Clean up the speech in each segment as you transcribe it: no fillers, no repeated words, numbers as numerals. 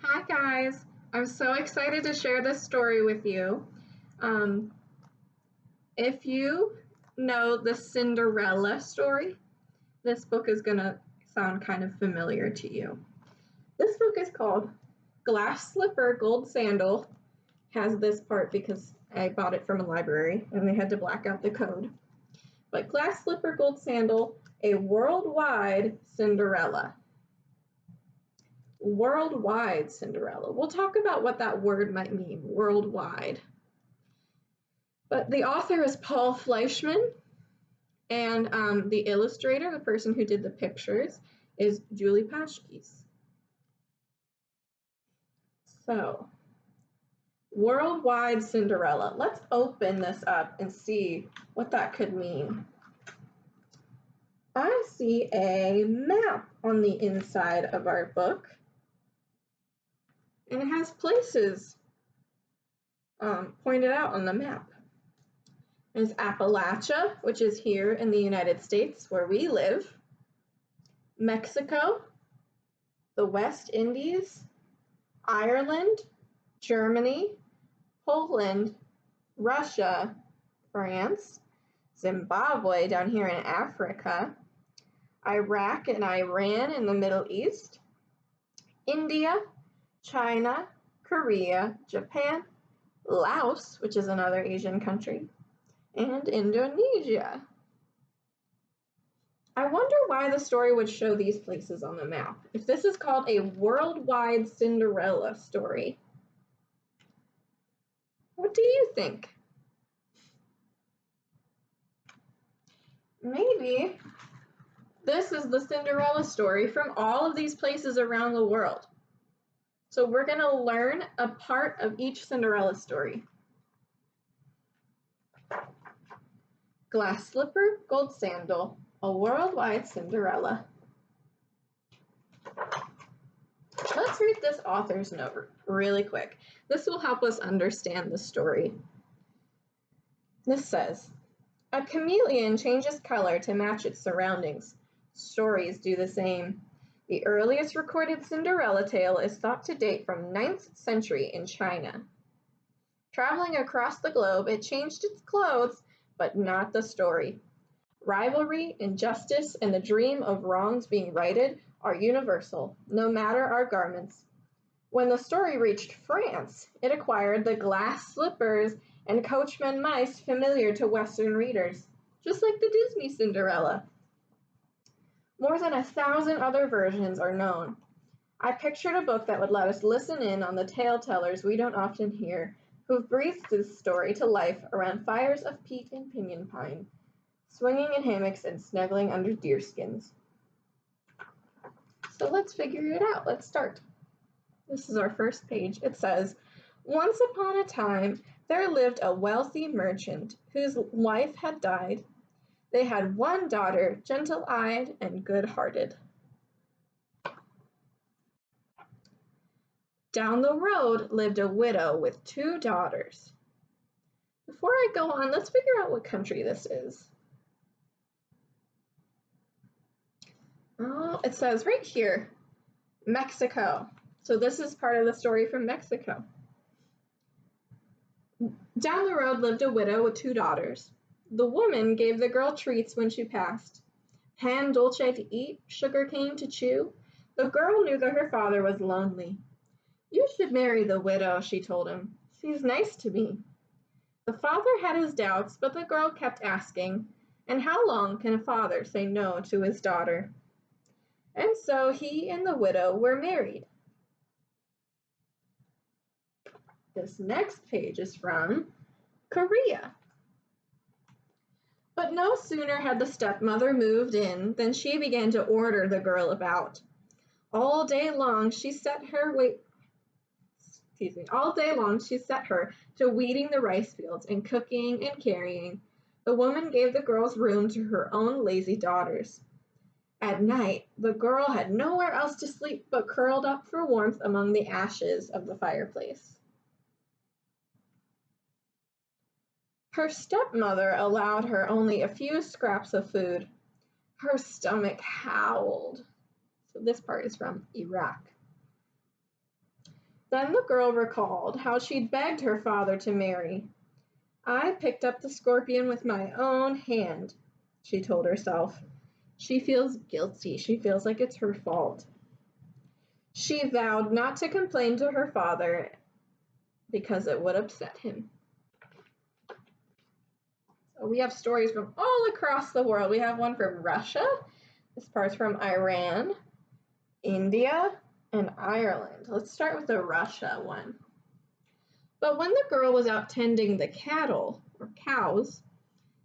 Hi guys, I'm so excited to share this story with you. Um, if you know the Cinderella story, this book is going to sound kind of familiar to you. This book is called Glass Slipper Gold Sandal. Has this part because I bought it from a library and they had to black out the code. But Glass Slipper Gold Sandal, a worldwide Cinderella. Worldwide Cinderella. We'll talk about what that word might mean, worldwide. But the author is Paul Fleischman, and the illustrator, the person who did the pictures, is Julie Paschkes. So, worldwide Cinderella. Let's open this up and see what that could mean. I see a map on the inside of our book, and it has places pointed out on the map. There's Appalachia, which is here in the United States where we live, Mexico, the West Indies, Ireland, Germany, Poland, Russia, France, Zimbabwe down here in Africa, Iraq and Iran in the Middle East, India, China, Korea, Japan, Laos, which is another Asian country, and Indonesia. I wonder why the story would show these places on the map. If this is called a worldwide Cinderella story, what do you think? Maybe this is the Cinderella story from all of these places around the world. So we're going to learn a part of each Cinderella story. Glass Slipper, Gold Sandal, a worldwide Cinderella. Let's read this author's note really quick. This will help us understand the story. This says, a chameleon changes color to match its surroundings. Stories do the same. The earliest recorded Cinderella tale is thought to date from 9th century in China. Traveling across the globe, it changed its clothes, but not the story. Rivalry, injustice, and the dream of wrongs being righted are universal, no matter our garments. When the story reached France, it acquired the glass slippers and coachman mice familiar to Western readers, just like the Disney Cinderella. More than 1,000 other versions are known. I pictured a book that would let us listen in on the tale tellers we don't often hear, who've breathed this story to life around fires of peat and pinyon pine, swinging in hammocks and snuggling under deerskins. So let's figure it out. Let's start. This is our first page. It says, once upon a time, there lived a wealthy merchant whose wife had died. They had one daughter, gentle-eyed and good-hearted. Down the road lived a widow with 2 daughters. Before I go on, let's figure out what country this is. Oh, it says right here, Mexico. So this is part of the story from Mexico. Down the road lived a widow with 2 daughters. The woman gave the girl treats when she passed. Pan dulce to eat, sugar cane to chew. The girl knew that her father was lonely. You should marry the widow, she told him. She's nice to me. The father had his doubts, but the girl kept asking, and how long can a father say no to his daughter? And so he and the widow were married. This next page is from Korea. But no sooner had the stepmother moved in than she began to order the girl about. All day long she set her to weeding the rice fields and cooking and carrying. The woman gave the girl's room to her own lazy daughters. At night, the girl had nowhere else to sleep but curled up for warmth among the ashes of the fireplace. Her stepmother allowed her only a few scraps of food. Her stomach howled. So this part is from Iraq. Then the girl recalled how she'd begged her father to marry. "I picked up the scorpion with my own hand," she told herself. She feels guilty. She feels like it's her fault. She vowed not to complain to her father because it would upset him. So we have stories from all across the world. We have one from Russia. This part's from Iran, India, and Ireland. Let's start with the Russia one. But when the girl was out tending the cattle, or cows,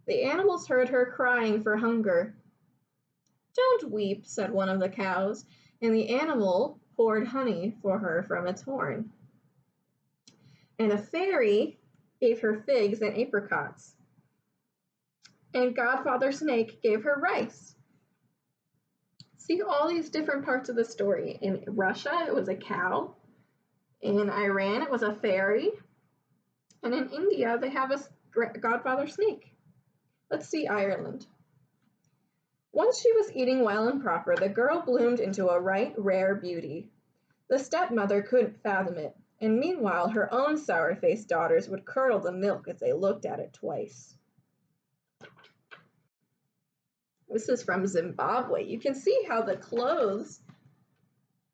the animals heard her crying for hunger. "Don't weep," said one of the cows, and the animal poured honey for her from its horn. And a fairy gave her figs and apricots. And Godfather Snake gave her rice. See all these different parts of the story. In Russia, it was a cow. In Iran, it was a fairy. And in India, they have a Godfather Snake. Let's see Ireland. Once she was eating well and proper, the girl bloomed into a right rare beauty. The stepmother couldn't fathom it, and meanwhile her own sour-faced daughters would curdle the milk as they looked at it twice. This is from Zimbabwe. You can see how the clothes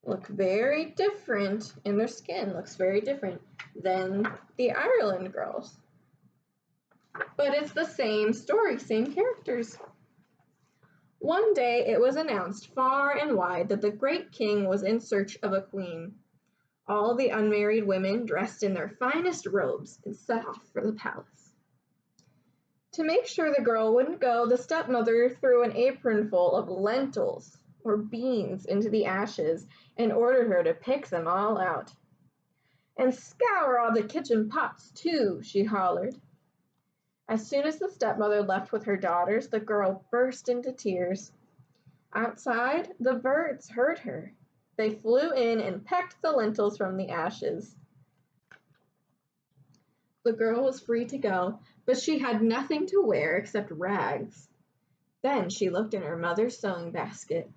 look very different, and their skin looks very different than the Ireland girls. But it's the same story, same characters. One day it was announced far and wide that the great king was in search of a queen. All the unmarried women dressed in their finest robes and set off for the palace. To make sure the girl wouldn't go, the stepmother threw an apronful of lentils or beans into the ashes and ordered her to pick them all out. "And scour all the kitchen pots, too," she hollered. As soon as the stepmother left with her daughters, the girl burst into tears. Outside, the birds heard her. They flew in and pecked the lentils from the ashes. The girl was free to go, but she had nothing to wear except rags. Then she looked in her mother's sewing basket.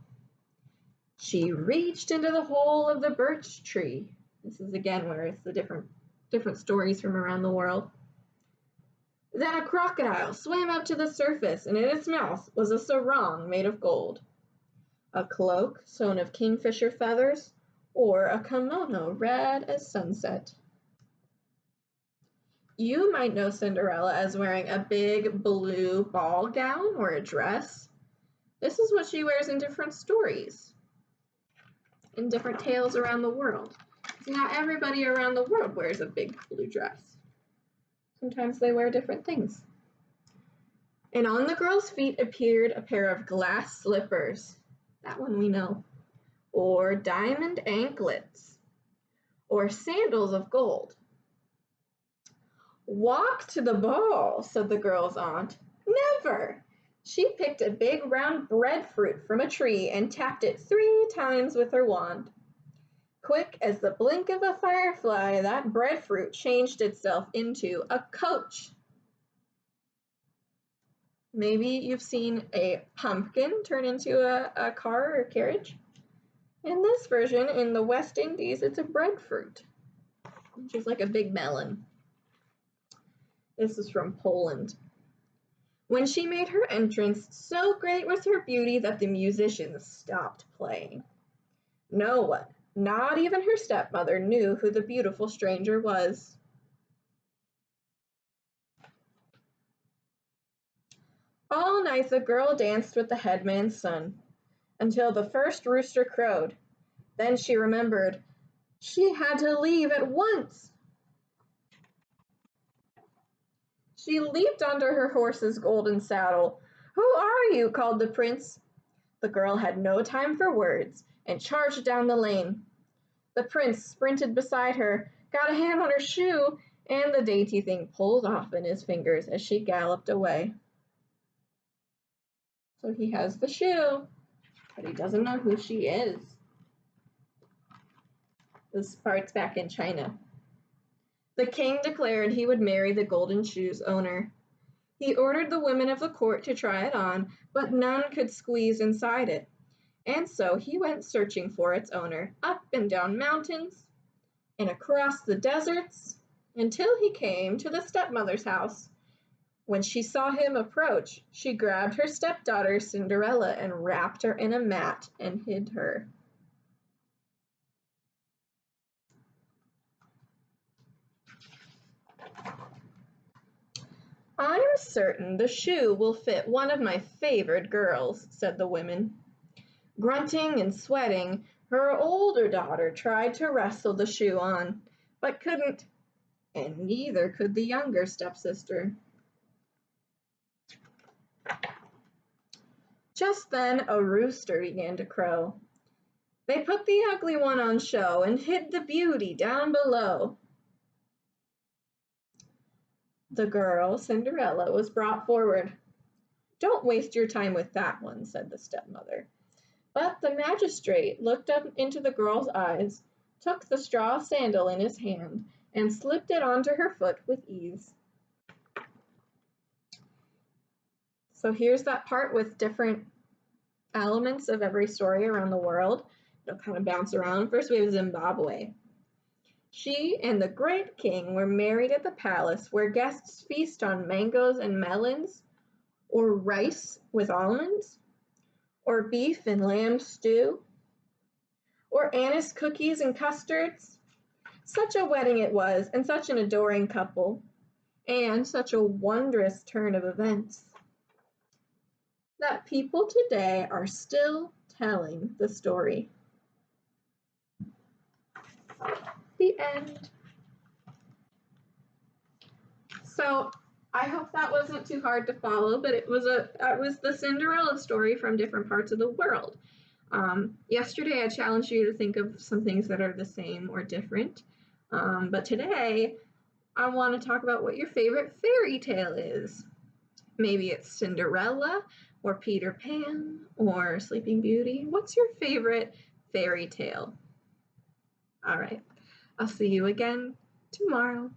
She reached into the hole of the birch tree. This is again where it's the different stories from around the world. Then a crocodile swam up to the surface, and in its mouth was a sarong made of gold, a cloak sewn of kingfisher feathers, or a kimono red as sunset. You might know Cinderella as wearing a big blue ball gown or a dress. This is what she wears in different stories, in different tales around the world. See, not everybody around the world wears a big blue dress. Sometimes they wear different things. And on the girl's feet appeared a pair of glass slippers. That one we know. Or diamond anklets. Or sandals of gold. "Walk to the ball," said the girl's aunt. "Never!" She picked a big round breadfruit from a tree and tapped it 3 times with her wand. Quick as the blink of a firefly, that breadfruit changed itself into a coach. Maybe you've seen a pumpkin turn into a car or carriage. In this version, in the West Indies, it's a breadfruit, which is like a big melon. This is from Poland. When she made her entrance, so great was her beauty that the musicians stopped playing. No one, not even her stepmother, knew who the beautiful stranger was. All night the girl danced with the headman's son, until the first rooster crowed. Then she remembered she had to leave at once. She leaped onto her horse's golden saddle. "Who are you?" called the prince. The girl had no time for words and charged down the lane. The prince sprinted beside her, got a hand on her shoe, and the dainty thing pulled off in his fingers as she galloped away. So he has the shoe, but he doesn't know who she is. This part's back in China. The king declared he would marry the golden shoe's owner. He ordered the women of the court to try it on, but none could squeeze inside it. And so he went searching for its owner, up and down mountains and across the deserts until he came to the stepmother's house. When she saw him approach, she grabbed her stepdaughter Cinderella and wrapped her in a mat and hid her. "I'm certain the shoe will fit one of my favored girls," said the woman. Grunting and sweating, her older daughter tried to wrestle the shoe on, but couldn't, and neither could the younger stepsister. Just then a rooster began to crow. They put the ugly one on show and hid the beauty down below. The girl, Cinderella, was brought forward. "Don't waste your time with that one," said the stepmother. But the magistrate looked up into the girl's eyes, took the straw sandal in his hand, and slipped it onto her foot with ease. So here's that part with different elements of every story around the world. It'll kind of bounce around. First, we have Zimbabwe. She and the great king were married at the palace where guests feast on mangoes and melons, or rice with almonds, or beef and lamb stew, or anise cookies and custards. Such a wedding it was, and such an adoring couple, and such a wondrous turn of events, that people today are still telling the story. The end. So I hope that wasn't too hard to follow, but it was the Cinderella story from different parts of the world. Yesterday I challenged you to think of some things that are the same or different, but today I want to talk about what your favorite fairy tale is. Maybe it's Cinderella or Peter Pan or Sleeping Beauty. What's your favorite fairy tale? All right, I'll see you again tomorrow.